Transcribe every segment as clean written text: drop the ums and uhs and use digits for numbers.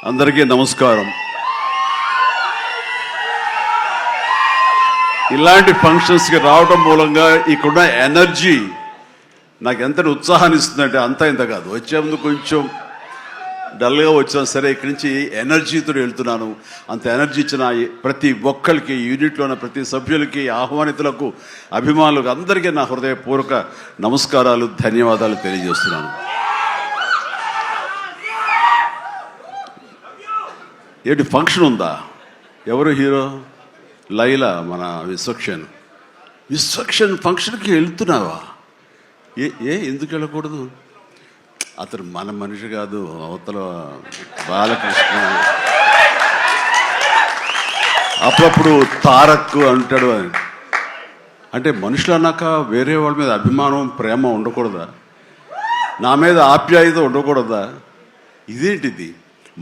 అందరికీ నమస్కారం. ఇలాంటి ఫంక్షన్స్కి రావడం మూలంగా ఇక్కడున్న ఎనర్జీ నాకు ఎంత ఉత్సాహాన్ని ఇస్తుందంటే అంత ఇంత కాదు. వచ్చే ముందు కొంచెం డల్గా వచ్చాను, సరే ఇక్కడి నుంచి ఎనర్జీతో వెళ్తున్నాను. అంత ఎనర్జీ ఇచ్చిన ప్రతి ఒక్కరికి, యూనిట్లో ఉన్న ప్రతి సభ్యులకి, ఆహ్వానితులకు, అభిమానులకు అందరికీ నా హృదయపూర్వక నమస్కారాలు, ధన్యవాదాలు తెలియజేస్తున్నాను. ఏంటి ఫంక్షన్ ఉందా? ఎవరు హీరో? లైలా, మన విశ్వక్షన్ ఫంక్షన్కి వెళ్తున్నావా? ఎందుకు వెళ్ళకూడదు? అతను మన మనిషి కాదు, అవతల బాలకృష్ణ. అప్పుడప్పుడు తారక్ అంటాడు. అంటే మనుషులు అన్నాక వేరే వాళ్ళ మీద అభిమానం, ప్రేమ ఉండకూడదా? నా మీద ఆప్యాయత ఉండకూడదా? ఇదేంటిది?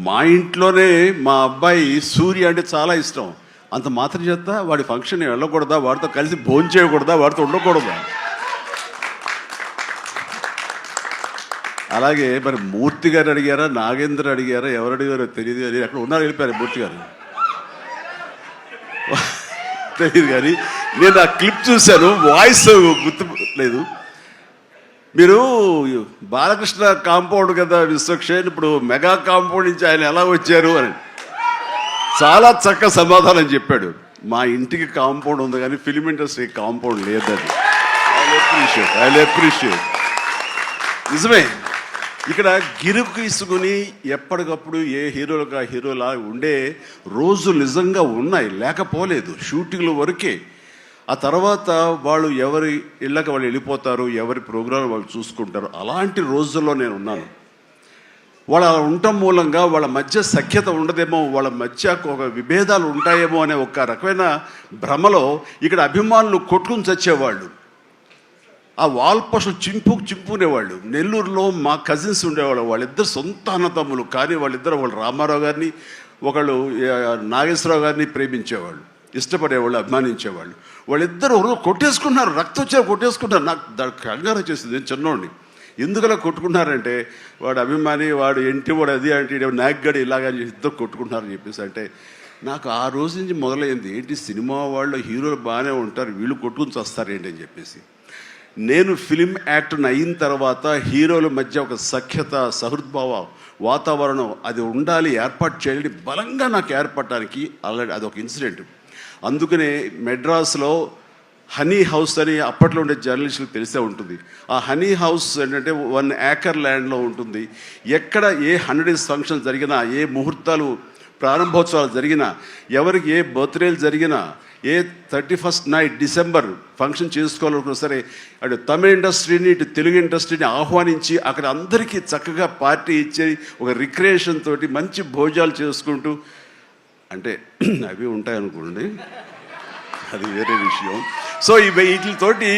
మా ఇంట్లోనే మా అబ్బాయి సూర్య అంటే చాలా ఇష్టం. అంత మాత్రం చేత వాడి ఫంక్షన్ వెళ్ళకూడదా? వాడితో కలిసి భోజనం చేయకూడదా? వాడితో ఉండకూడదా? అలాగే మరి మూర్తి గారు అడిగారా, నాగేంద్ర అడిగారా, ఎవరు అడిగారో తెలియదు కానీ అక్కడ ఉన్నారు, వెళ్ళిపోయారు మూర్తి గారు. తెలియదు కానీ నేను ఆ క్లిప్ చూశాను, వాయిస్ గుర్తు లేదు. మీరు బాలకృష్ణ కాంపౌండ్ కదా విశ్వక్సేన్, ఇప్పుడు మెగా కాంపౌండ్ నుంచి ఆయన ఎలా వచ్చారు అని చాలా చక్కగా సమాధానం చెప్పాడు. మా ఇంటికి కాంపౌండ్ ఉంది కానీ ఫిలిం ఇండస్ట్రీ కాంపౌండ్ లేదని. I appreciate. నిజమే, ఇక్కడ గిరుకు ఇసుకుని ఎప్పటికప్పుడు ఏ హీరోలకు ఆ హీరోలా ఉండే రోజులు నిజంగా ఉన్నాయి, లేకపోలేదు. షూటింగ్ల వరకే. ఆ తర్వాత వాళ్ళు ఎవరి ఇళ్ళకి వాళ్ళు వెళ్ళిపోతారు, ఎవరి ప్రోగ్రాం వాళ్ళు చూసుకుంటారు. అలాంటి రోజుల్లో నేను ఉన్నాను. వాళ్ళు అలా ఉండటం మూలంగా వాళ్ళ మధ్య సఖ్యత ఉండదేమో, వాళ్ళ మధ్య ఒక విభేదాలు ఉంటాయేమో అనే ఒక రకమైన భ్రమలో ఇక్కడ అభిమానులు కొట్టుకుని చచ్చేవాళ్ళు. ఆ వాల్ పోస్టులు చింపుకునేవాళ్ళు. నెల్లూరులో మా కజిన్స్ ఉండేవాళ్ళు, వాళ్ళిద్దరు సొంత అన్నతమ్ములు. కానీ వాళ్ళిద్దరు, వాళ్ళు రామారావు గారిని, ఒకళ్ళు నాగేశ్వరరావు గారిని ప్రేమించేవాళ్ళు, ఇష్టపడేవాళ్ళు, అభిమానించేవాళ్ళు. వాళ్ళిద్దరు కొట్టేసుకున్నారు, రక్తం వచ్చే కొట్టేసుకుంటారు. నాకు దానికి కంగారు వచ్చేసింది. నేను చిన్నోడిని. ఎందుకలా కొట్టుకున్నారంటే వాడు అభిమాని, వాడు ఎంటి, వాడు అది అంటే నాగ్గడి ఇలాగా ఇద్దరు కొట్టుకుంటున్నారని చెప్పేసి. అంటే నాకు ఆ రోజు నుంచి మొదలైంది, ఏంటి సినిమా వాళ్ళు హీరోలు బాగానే ఉంటారు, వీళ్ళు కొట్టుకుని వస్తారేంటి అని చెప్పేసి. నేను ఫిలిం యాక్టర్ని అయిన తర్వాత హీరోల మధ్య ఒక సఖ్యత, సహృద్భావ వాతావరణం అది ఉండాలి, ఏర్పాటు చేయాలని బలంగా నాకు ఏర్పడటానికి ఆల్రెడీ అదొక ఇన్సిడెంట్. అందుకనే మెడ్రాస్లో హనీ హౌస్ అని అప్పట్లో ఉండే జర్నలిస్టులకు తెలిసే ఉంటుంది. ఆ హనీ హౌస్ ఏంటంటే 1 acre ల్యాండ్లో ఉంటుంది. ఎక్కడ ఏ 100 ఫంక్షన్ జరిగినా, ఏ ముహూర్తాలు ప్రారంభోత్సవాలు జరిగినా, ఎవరికి ఏ బర్త్డేలు జరిగినా, ఏ 31st నైట్ డిసెంబర్ ఫంక్షన్ చేసుకోవాలనుకున్నా సరే అటు తమిళ ఇండస్ట్రీని, ఇటు తెలుగు ఇండస్ట్రీని ఆహ్వానించి అక్కడ అందరికీ చక్కగా పార్టీ ఇచ్చి ఒక రిక్రియేషన్ తోటి మంచి భోజనాలు చేసుకుంటూ, అంటే అవి ఉంటాయనుకోండి, అది వేరే విషయం. సో వీటితోటి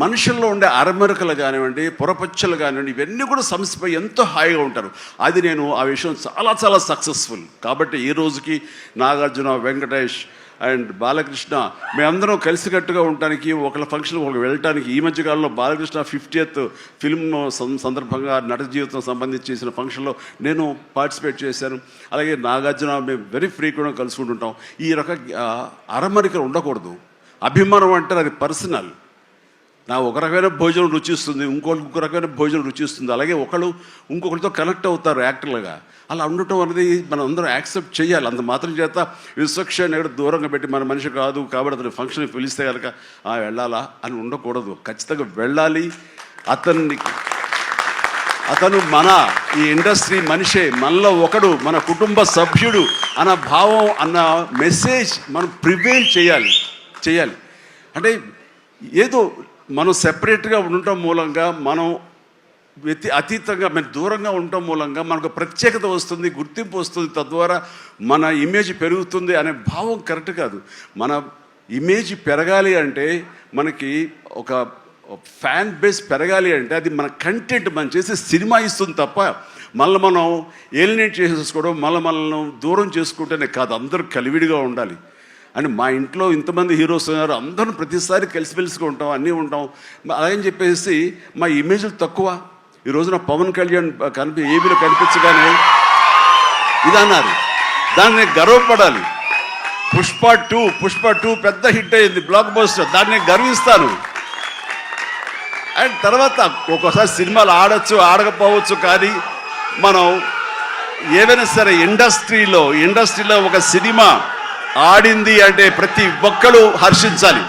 మనుషుల్లో ఉండే అరమరకలు కానివ్వండి, పొరపచ్చలు కానివ్వండి, ఇవన్నీ కూడా సమస్యపై ఎంతో హాయిగా ఉంటారు. అది నేను ఆ విషయం చాలా చాలా సక్సెస్ఫుల్. కాబట్టి ఈ రోజుకి నాగార్జున, వెంకటేష్ అండ్ బాలకృష్ణ మేమందరం కలిసికట్టుగా ఉండటానికి, ఒకళ్ళ ఫంక్షన్ ఒకళ్ళు వెళ్ళటానికి, ఈ మధ్యకాలంలో బాలకృష్ణ 50th ఫిల్మ్ సందర్భంగా నట జీవితం సంబంధించి చేసిన ఫంక్షన్లో నేను పార్టిసిపేట్ చేశాను. అలాగే నాగార్జున మేము వెరీ ఫ్రీక్వెంట్గా కలుసుకుంటుంటాం. ఈ రకంగా అరమరికలు ఉండకూడదు. అభిమానం అంటే అది పర్సనల్. నా ఒక రకమైన భోజనం రుచిస్తుంది, ఇంకొక రకమైన భోజనం రుచిస్తుంది. అలాగే ఒకళ్ళు ఇంకొకరితో కనెక్ట్ అవుతారు యాక్టర్లుగా. అలా ఉండటం అనేది మనం అందరం యాక్సెప్ట్ చేయాలి. అంత మాత్రం చేత విశ్వక్సేన్ ఎక్కడ దూరంగా పెట్టి మన మనిషి కాదు కాబట్టి అతను ఫంక్షన్కి పిలిస్తే కనుక వెళ్ళాలా అని ఉండకూడదు. ఖచ్చితంగా వెళ్ళాలి. అతను మన ఈ ఇండస్ట్రీ మనిషే, మనలో ఒకడు, మన కుటుంబ సభ్యుడు అన్న భావం, అన్న మెసేజ్ మనం ప్రివేల్ చేయాలి. అంటే ఏదో మనం సెపరేట్గా ఉండటం మూలంగా, మనం అతీతంగా దూరంగా ఉండటం మూలంగా మనకు ప్రత్యేకత వస్తుంది, గుర్తింపు వస్తుంది. తద్వారా మన ఇమేజ్ పెరుగుతుంది అనే భావం కరెక్ట్ కాదు. మన ఇమేజ్ పెరగాలి అంటే, మనకి ఒక ఫ్యాన్ బేస్ పెరగాలి అంటే అది మన కంటెంట్, మనం చేసే సినిమా ఇస్తుంది తప్ప మనం ఏలినేట్ చేసేసుకోవడం, మనల్ని దూరం చేసుకుంటేనే కాదు. అందరూ కలివిడిగా ఉండాలి. అని మా ఇంట్లో ఇంతమంది హీరోస్ ఉన్నారు, అందరం ప్రతిసారి కలిసిమెలిసిగా ఉంటాం, అన్నీ ఉంటాం. అలాగని చెప్పేసి మా ఇమేజ్లు తక్కువ. ఈ రోజున పవన్ కళ్యాణ్ ఏబీలో కనిపించగానే ఇది అన్నారు. దాన్ని గర్వపడాలి. పుష్ప టూ పెద్ద హిట్ అయింది, బ్లాక్ బస్టర్, దాన్ని గర్విస్తాను. అండ్ తర్వాత ఒక్కోసారి సినిమాలు ఆడచ్చు ఆడకపోవచ్చు, కానీ మనం ఏవైనా సరే ఇండస్ట్రీలో ఒక సినిమా ఆడింది అంటే ప్రతి ఒక్కరు హర్షించాలి.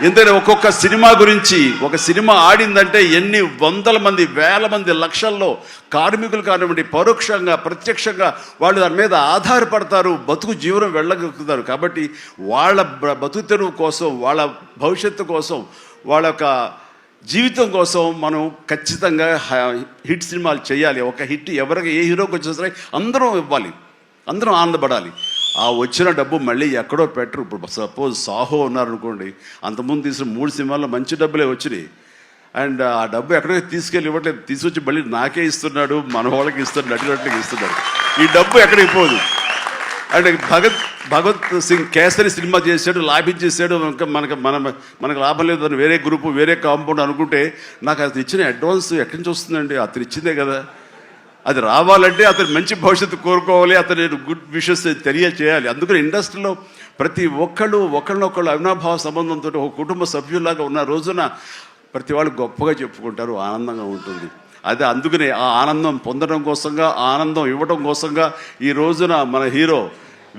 ఎందుకంటే ఒక్కొక్క సినిమా గురించి, ఒక సినిమా ఆడిందంటే ఎన్ని వందల మంది, వేల మంది, లక్షల్లో కార్మికులు కానివ్వండి, పరోక్షంగా ప్రత్యక్షంగా వాళ్ళు దాని మీద ఆధారపడతారు, బతుకు జీవనం వెళ్ళగలుగుతారు. కాబట్టి వాళ్ళ బతుకు తెరువు కోసం, వాళ్ళ భవిష్యత్తు కోసం, వాళ్ళ యొక్క జీవితం కోసం మనం ఖచ్చితంగా హిట్ సినిమాలు చేయాలి. ఒక హిట్ ఎవరికి ఏ హీరోకి వచ్చినా సరే అందరం ఇవ్వాలి, అందరం ఆనందపడాలి. ఆ వచ్చిన డబ్బు మళ్ళీ ఎక్కడో పెట్టరు. ఇప్పుడు సపోజ్ సాహో ఉన్నారనుకోండి, అంతకుముందు తీసిన 3 సినిమాల్లో మంచి డబ్బులే వచ్చినాయి. అండ్ ఆ డబ్బు ఎక్కడికి తీసుకెళ్ళి ఇవ్వట్లేదు, తీసుకొచ్చి మళ్ళీ నాకే ఇస్తున్నాడు, మన వాళ్ళకి ఇస్తున్నాడు, నటినట్లకి ఇస్తున్నాడు. ఈ డబ్బు ఎక్కడికి పోదు. అండ్ భగత్ సింగ్ కేసరి సినిమా చేశాడు, లాభించేసాడు, ఇంకా మనకు లాభం లేదు అని వేరే గ్రూపు, వేరే కాంపౌండ్ అనుకుంటే, నాకు అతను ఇచ్చిన అడ్వాన్స్ ఎక్కడి నుంచి వస్తుందండి? అతను ఇచ్చిందే కదా. అది రావాలంటే అతను మంచి భవిష్యత్తు కోరుకోవాలి, అతను గుడ్ విషెస్ తెలియచేయాలి. అందుకని ఇండస్ట్రీలో ప్రతి ఒక్కళ్ళు ఒకళ్ళనొకళ్ళు అవినాభావ సంబంధంతో ఒక కుటుంబ సభ్యుల్లాగా ఉన్న రోజున ప్రతి వాళ్ళు గొప్పగా చెప్పుకుంటారు, ఆనందంగా ఉంటుంది. అదే అందుకనే ఆ ఆనందం పొందడం కోసంగా, ఆనందం ఇవ్వడం కోసంగా ఈ రోజున మన హీరో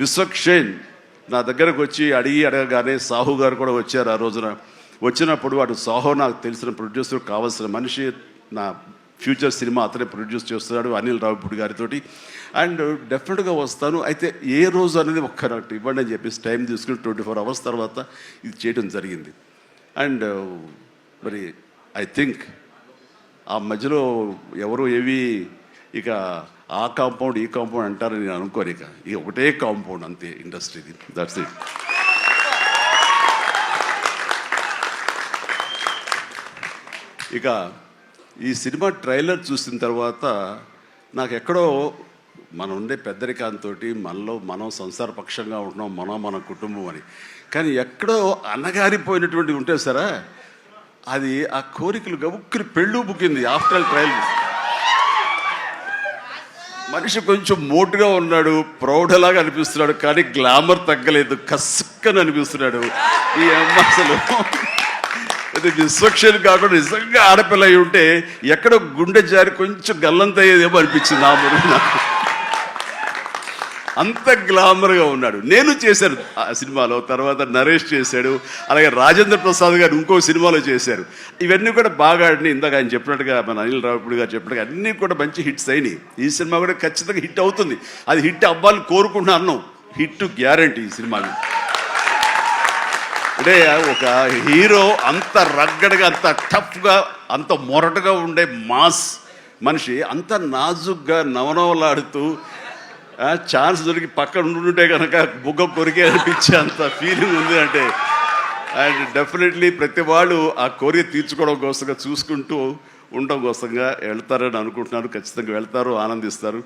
విశ్వక్షేణ్ నా దగ్గరకు వచ్చి అడగగానే సాహు గారు కూడా వచ్చారు. ఆ రోజున వచ్చినప్పుడు వాడు సాహు నాకు తెలిసిన ప్రొడ్యూసర్, కావాల్సిన మనిషి, నా ఫ్యూచర్ సినిమా అతనే ప్రొడ్యూస్ చేస్తున్నాడు అనిల్ రావిపూడి గారితో. అండ్ డెఫినెట్గా వస్తాను, అయితే ఏ రోజు అనేది ఒక్క నాకు ఇవ్వండి అని చెప్పేసి టైం తీసుకుని 24 hours తర్వాత ఇది చేయడం జరిగింది. అండ్ మరి ఐ థింక్ ఆ మధ్యలో ఎవరు ఏవి ఇక ఆ కాంపౌండ్ ఈ కాంపౌండ్ అంటారని నేను అనుకోను. ఇక ఒకటే కాంపౌండ్ అంతే ఇండస్ట్రీది, దట్స్ ఇట్. ఇక ఈ సినిమా ట్రైలర్ చూసిన తర్వాత నాకు ఎక్కడో మనం ఉండే పెద్దరికాంతో మనలో మనం సంసార పక్షంగా ఉంటున్నాం, మన కుటుంబం అని, కానీ ఎక్కడో అన్నగారిపోయినటువంటి ఉంటే సరే అది ఆ కోరికలు గబుక్కుని పెళ్ళు బుక్కింది. ఆఫ్టర్ ట్రైలర్ మనిషి కొంచెం మోటుగా ఉన్నాడు, ప్రౌఢలాగా అనిపిస్తున్నాడు, కానీ గ్లామర్ తగ్గలేదు, కసుక్కని అనిపిస్తున్నాడు. ఈ అమ్మ అసలు అది విశ్వక్షేణ్ కాకుండా నిజంగా ఆడపిల్ల అయి ఉంటే ఎక్కడో గుండె జారి కొంచెం గల్లంతయ్యేదేమో అనిపించింది ఆ మురుగు నాకు. అంత గ్లామర్గా ఉన్నాడు. నేను చేశాను ఆ సినిమాలో, తర్వాత నరేష్ చేశాడు, అలాగే రాజేంద్ర ప్రసాద్ గారు ఇంకో సినిమాలో చేశారు. ఇవన్నీ కూడా బాగా ఆడినాయి. ఇందాక ఆయన చెప్పినట్టుగా, మన అనిల్ రావిపూడి గారు చెప్పినట్టుగా అన్నీ కూడా మంచి హిట్స్ అయినాయి. ఈ సినిమా కూడా ఖచ్చితంగా హిట్ అవుతుంది. అది హిట్ అవ్వాలని కోరుకుంటున్నాను. హిట్ గ్యారంటీ ఈ సినిమాని. అంటే ఒక హీరో అంత రగ్గడగా, అంత టఫ్గా, అంత మొరటుగా ఉండే మాస్ మనిషి అంత నాజుగ్గా నవనవలాడుతూ ఛాన్స్ దొరికి పక్కన ఉండుంటే కనుక బుగ్గ కొరికే అనిపించే అంత ఫీలింగ్ ఉంది. అంటే అండ్ డెఫినెట్లీ ప్రతి వాళ్ళు ఆ కోరిక తీర్చుకోవడం కోసంగా, చూసుకుంటూ ఉండడం కోసంగా వెళ్తారని అనుకుంటున్నారు. ఖచ్చితంగా వెళ్తారు, ఆనందిస్తారు.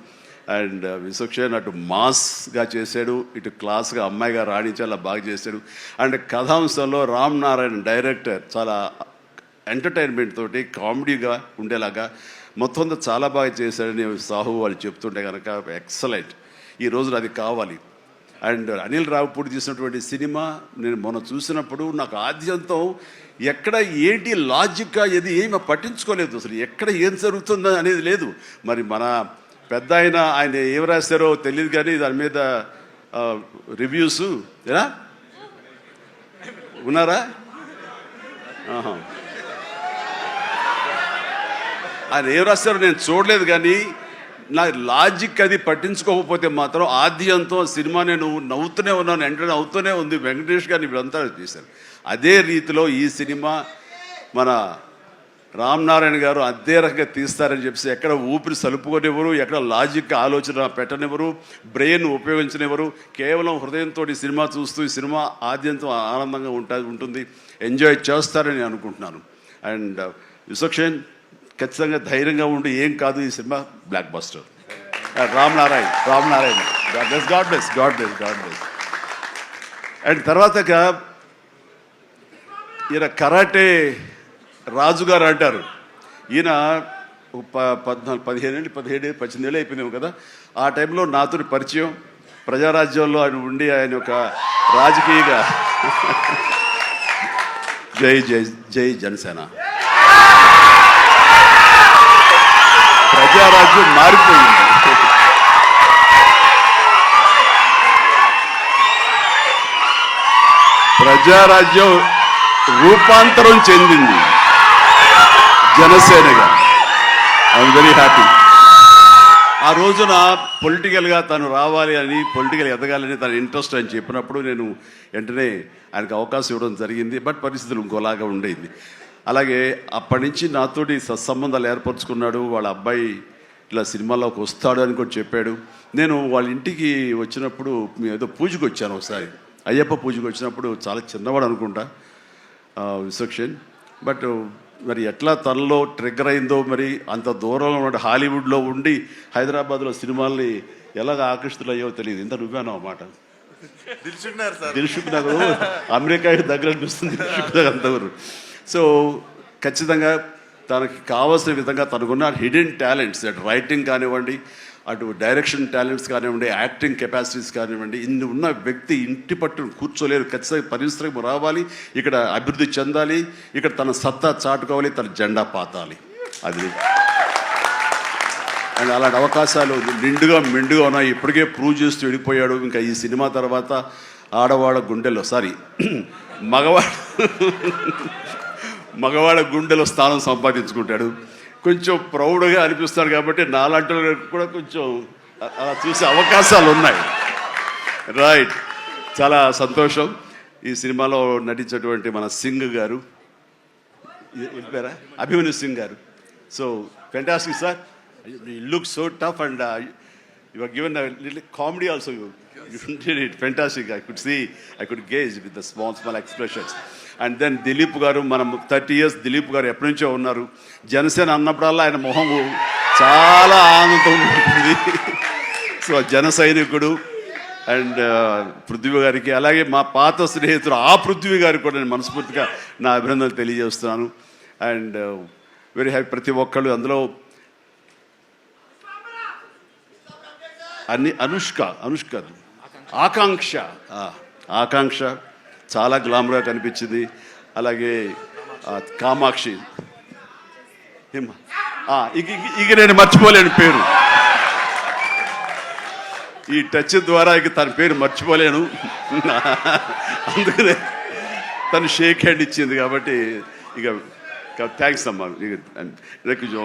అండ్ విశ్వక్షేణ్ అటు మాస్గా చేశాడు, ఇటు క్లాస్గా అమ్మాయిగా రాణించేలా బాగా చేశాడు. అండ్ కథాంశంలో రామ్ నారాయణ డైరెక్టర్ చాలా ఎంటర్టైన్మెంట్ తోటి కామెడీగా ఉండేలాగా మొత్తం చాలా బాగా చేశాడని సాహు వాళ్ళు చెప్తుంటే కనుక ఎక్సలెంట్. ఈ రోజున అది కావాలి. అండ్ అనిల్ రావిపూడి తీసినటువంటి సినిమా నేను మొన్న చూసినప్పుడు నాకు ఆద్యంతం ఎక్కడ ఏంటి లాజిక్గా ఏమి పట్టించుకోలేదు. అసలు ఎక్కడ ఏం జరుగుతుందో అనేది లేదు. మరి మన పెద్ద ఆయన ఏం రాశారో తెలియదు, కానీ దాని మీద రివ్యూస్ ఎలా ఉన్నారా? ఆయన ఏం రాశారో నేను చూడలేదు, కానీ నా లాజిక్ అది పట్టించుకోకపోతే మాత్రం ఆద్యంతో సినిమా నేను నవ్వుతూనే ఉన్నాను, వెంటనే అవుతూనే ఉంది. వెంకటేష్ గారిని వీళ్ళంతా చేశారు. అదే రీతిలో ఈ సినిమా మన రామ్ నారాయణ గారు అదే రకంగా తీస్తారని చెప్పేసి ఎక్కడ ఊపిరి సలుపుకొనివ్వరు, ఎక్కడ లాజిక్ ఆలోచన పెట్టనివ్వరు, బ్రెయిన్ ఉపయోగించనివ్వరు. కేవలం హృదయంతో ఈ సినిమా చూస్తూ ఈ సినిమా ఆద్యంతో ఆనందంగా ఉంటుంది, ఎంజాయ్ చేస్తారని అనుకుంటున్నాను. అండ్ విశ్వక్షేణ్ ఖచ్చితంగా ధైర్యంగా ఉండి ఏం కాదు, ఈ cinema block buster. Ram Narayana God bless. And తర్వాత ఈయన కరాటే రాజుగారు అంటారు. ఈయన పదిహేడు 18 ఏళ్ళు అయిపోయిందేమో కదా. ఆ టైంలో నాతో పరిచయం, ప్రజారాజ్యంలో ఆయన ఉండి ఆయన ఒక రాజకీయగా జై జై జై జనసేన, ప్రజారాజ్యం మారిపోయింది. ప్రజారాజ్యం రూపాంతరం చెందింది జనసేనగా. I'm very happy. ఆ రోజున పొలిటికల్గా తను రావాలి అని, పొలిటికల్ ఎదగాలని తన ఇంట్రెస్ట్ అని చెప్పినప్పుడు నేను వెంటనే ఆయనకు అవకాశం ఇవ్వడం జరిగింది. బట్ పరిస్థితులు ఇంకోలాగా ఉండేది. అలాగే అప్పటి నుంచి నాతోటి సత్సంబంధాలు ఏర్పరచుకున్నాడు. వాళ్ళ అబ్బాయి ఇట్లా సినిమాలోకి వస్తాడు అని కూడా చెప్పాడు. నేను వాళ్ళ ఇంటికి వచ్చినప్పుడు ఏదో పూజకు వచ్చాను ఒకసారి, అయ్యప్ప పూజకు వచ్చినప్పుడు. చాలా చిన్నవాడు అనుకుంటా విశ్వక్షేణ్. బట్ మరి ఎట్లా తనలో ట్రిగ్గర్ అయిందో, మరి అంత దూరంలో ఉన్న హాలీవుడ్లో ఉండి హైదరాబాద్లో సినిమాల్ని ఎలాగ ఆకర్షితులయ్యో తెలియదు. ఇంత నువ్వేనా అన్నమాట. దిల్షుక్ నగర్ అమెరికా దగ్గర అనిపిస్తుంది దిల్షుక్ నగర్ అంతవరకు. సో ఖచ్చితంగా తనకి కావాల్సిన విధంగా తనకున్న హిడెన్ టాలెంట్స్, అటు రైటింగ్ కానివ్వండి, అటు డైరెక్షన్ టాలెంట్స్ కానివ్వండి, యాక్టింగ్ కెపాసిటీస్ కానివ్వండి, ఇన్ని ఉన్న వ్యక్తి ఇంటి పట్టును కూర్చోలేరు. ఖచ్చితంగా పరిశ్రమ రావాలి, ఇక్కడ అభివృద్ధి చెందాలి, ఇక్కడ తన సత్తా చాటుకోవాలి, తన జెండా పాతాలి. అది అండ్ అలాంటి అవకాశాలు నిండుగా మెండుగా ఉన్నాయి. ఇప్పటికే ప్రూవ్ చేస్తూ వెళ్ళిపోయాడు. ఇంకా ఈ సినిమా తర్వాత ఆడవాళ్ళ గుండెల్లో మగవాళ్ళ గుండెలో స్థానం సంపాదించుకుంటాడు. కొంచెం ప్రౌడ్గా అనిపిస్తాడు. కాబట్టి నాలాంటి కూడా కొంచెం అలా చూసే అవకాశాలు ఉన్నాయి. రైట్, చాలా సంతోషం. ఈ సినిమాలో నటించినటువంటి మన సింగ్ గారు, అభిమన్యు సింగ్ గారు. So fantastic sir, you look so tough and you are given a little comedy also. You did it fantastic. I could gauge with the small expressions. And then Dilip గారు, మనం 30 years దిలీప్ గారు ఎప్పటి నుంచో ఉన్నారు. జనసేన అన్నప్పుడల్లా ఆయన మొహం చాలా ఆనందం ఉంటుంది. సో జన సైనికుడు. అండ్ పృథ్వీ గారికి, అలాగే మా పాత స్నేహితుడు ఆ పృథ్వీ గారికి కూడా నేను మనస్ఫూర్తిగా నా అభినందనలు తెలియజేస్తున్నాను. And very happy. ప్రతి ఒక్కళ్ళు అందులో ఆకాంక్ష చాలా గ్లామర్గా కనిపించింది. అలాగే కామాక్షి, ఇక నేను మర్చిపోలేను పేరు. ఈ టచ్ ద్వారా ఇక తన పేరు మర్చిపోలేను. అందుకనే తను షేక్ హ్యాండ్ ఇచ్చింది. కాబట్టి ఇక థ్యాంక్స్ అమ్మా. కొంచెం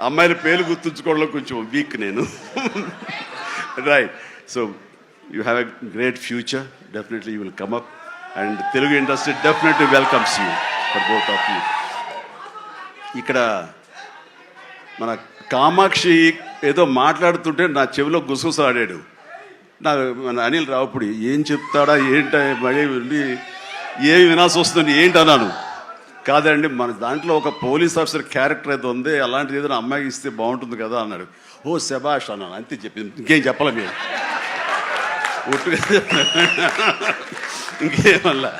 అమ్మాయిల పేర్లు గుర్తుంచుకోవడంలో కొంచెం వీక్ నేను. Right. So you have a great future. Definitely you will come up. And Telugu industry definitely welcomes you for both of you. ఇక్కడ మన కామాక్షి ఏదో మాట్లాడుతుంటే నా చెవిలో గుసగుసలాడాడు. మన అనిల్ రావుపూడి ఏం చెప్తాడా ఏంటి మళ్ళీ ఏమి వినాల్సి వస్తుంది ఏంటి అన్నాను. కాదండి, మన దాంట్లో ఒక పోలీస్ ఆఫీసర్ క్యారెక్టర్ ఏదో ఉంది, అలాంటిది ఏదైనా అమ్మాయికి ఇస్తే బాగుంటుంది కదా అన్నాడు. ఓ శభాష్ అన్నాను. అంతే చెప్పింది, ఇంకేం చెప్పాలి మీరు. ఒట్టుగా ఇంకేమల్లా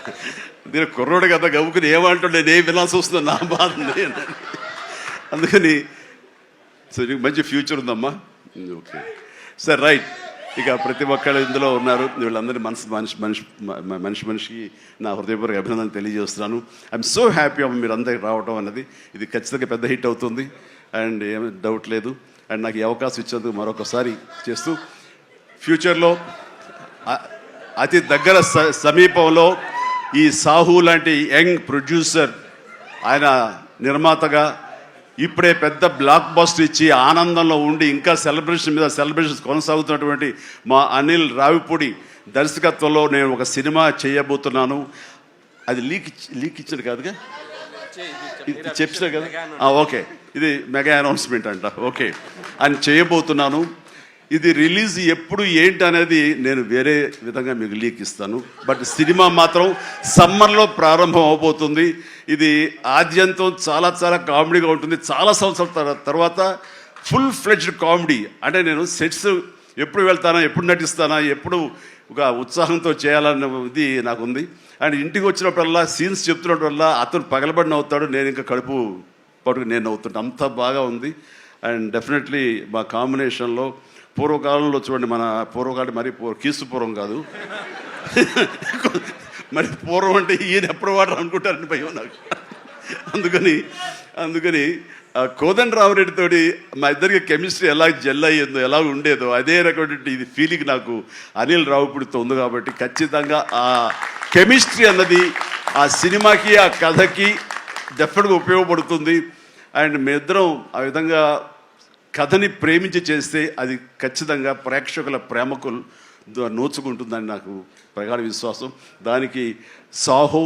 మీరు కుర్రోడు కదా గబుకుని ఏమంటుండే నేను వినాల్సి వస్తుంది, నా బాధ. అందుకని సో నీకు మంచి ఫ్యూచర్ ఉందమ్మా. Okay sir, right. ఇక ప్రతి ఒక్కళ్ళు ఇందులో ఉన్నారు. వీళ్ళందరినీ మనిషికి నా హృదయపూర్వక అభినందనలు తెలియజేస్తున్నాను. ఐఎమ్ సో హ్యాపీ అమ్మ మీరు అందరికి రావటం అన్నది. ఇది ఖచ్చితంగా పెద్ద హిట్ అవుతుంది అండ్ ఏమీ డౌట్ లేదు. అండ్ నాకు ఈ అవకాశం ఇచ్చేందుకు మరొకసారి చేస్తూ, ఫ్యూచర్లో అతి దగ్గర సమీపంలో ఈ సాహు లాంటి యంగ్ ప్రొడ్యూసర్, ఆయన నిర్మాతగా ఇప్పుడే పెద్ద బ్లాక్ బస్టర్ ఇచ్చి ఆనందంలో ఉండి ఇంకా సెలబ్రేషన్స్ కొనసాగుతున్నటువంటి మా అనిల్ రావిపూడి దర్శకత్వంలో నేను ఒక సినిమా చేయబోతున్నాను. అది లీక్ ఇచ్చాడు కాదుగా, చెప్పాడు కదా. ఓకే, ఇది మెగా అనౌన్స్మెంట్ అంట. ఓకే, అని చేయబోతున్నాను. ఇది రిలీజ్ ఎప్పుడు ఏంటి అనేది నేను వేరే విధంగా మీకు లీక్ ఇస్తాను. బట్ సినిమా మాత్రం సమ్మర్లో ప్రారంభం అవబోతుంది. ఇది ఆద్యంతం చాలా చాలా కామెడీగా ఉంటుంది. చాలా సంవత్సరాల తర్వాత ఫుల్ ఫ్లెడ్జ్డ్ కామెడీ. అంటే నేను సెట్స్ ఎప్పుడు వెళ్తానా, ఎప్పుడు నటిస్తానా, ఎప్పుడు ఒక ఉత్సాహంతో చేయాలన్నది నాకుంది. అండ్ ఇంటికి వచ్చినప్పుడల్లా సీన్స్ చెప్తున్నప్పుడల్లా అతను పగలబడిన అవుతాడు, నేను ఇంకా కడుపు పట్టుకుని నేను నవ్వుతుంటే అంత బాగా ఉంది. అండ్ డెఫినెట్లీ మా కాంబినేషన్లో పూర్వకాలంలో చూడండి, మన పూర్వకాలం మరీ కీసుపూర్వం కాదు, మరి పూర్వం అంటే ఈయన ఎప్పుడు వాడరు అనుకుంటారని భయం నాకు. అందుకని కోదండరామరెడ్డితోటి మా ఇద్దరికి కెమిస్ట్రీ ఎలా జెల్ అయ్యిందో, ఎలా ఉండేదో అదే రకమైనటువంటి ఇది ఫీలింగ్ నాకు అనిల్ రావుపూడితో ఉంది. కాబట్టి ఖచ్చితంగా ఆ కెమిస్ట్రీ అన్నది ఆ సినిమాకి ఆ కథకి డెఫినెట్గా ఉపయోగపడుతుంది. అండ్ మీ ఇద్దరం ఆ విధంగా కథని ప్రేమించి చేస్తే అది ఖచ్చితంగా ప్రేక్షకుల ప్రేమకు నోచుకుంటుందని నాకు ప్రగాఢ విశ్వాసం. దానికి సాహో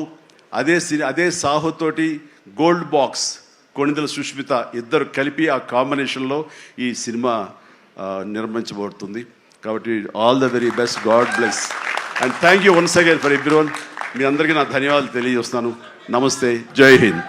అదే సాహోతోటి గోల్డ్ బాక్స్ కొణిదెల సుష్మిత ఇద్దరు కలిపి ఆ కాంబినేషన్లో ఈ సినిమా నిర్మించబడుతుంది. కాబట్టి all the very best, God bless and thank you once again for everyone. మీ అందరికీ నా ధన్యవాదాలు తెలియజేస్తున్నాను. నమస్తే, జై హింద్.